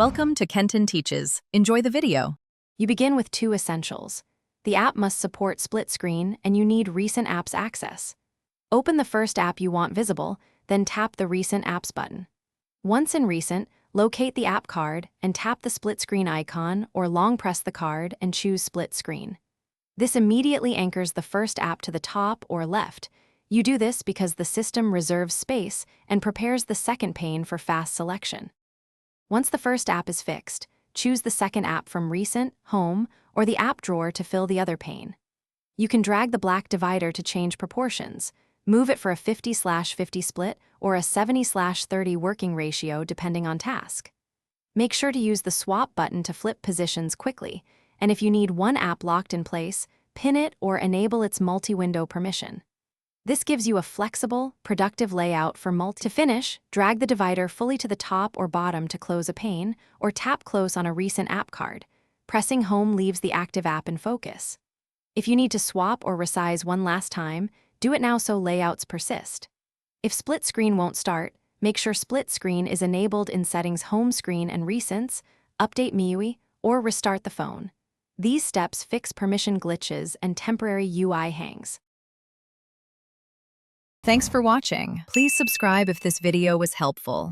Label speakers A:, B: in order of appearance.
A: Welcome to Kenton Teaches. Enjoy the video.
B: You begin with two essentials. The app must support split screen, and you need recent apps access. Open the first app you want visible, then tap the Recent Apps button. Once in Recent, locate the app card and tap the split screen icon or long press the card and choose Split Screen. This immediately anchors the first app to the top or left. You do this because the system reserves space and prepares the second pane for fast selection. Once the first app is fixed, choose the second app from Recent, Home, or the app drawer to fill the other pane. You can drag the black divider to change proportions. Move it for a 50/50 split or a 70/30 working ratio depending on task. Make sure to use the swap button to flip positions quickly, and if you need one app locked in place, pin it or enable its multi-window permission. This gives you a flexible, productive layout for To finish, drag the divider fully to the top or bottom to close a pane, or tap close on a recent app card. Pressing Home leaves the active app in focus. If you need to swap or resize one last time, do it now so layouts persist. If split screen won't start, make sure split screen is enabled in settings Home Screen and Recents, update MIUI, or restart the phone. These steps fix permission glitches and temporary UI hangs.
A: Thanks for watching. Please subscribe if this video was helpful.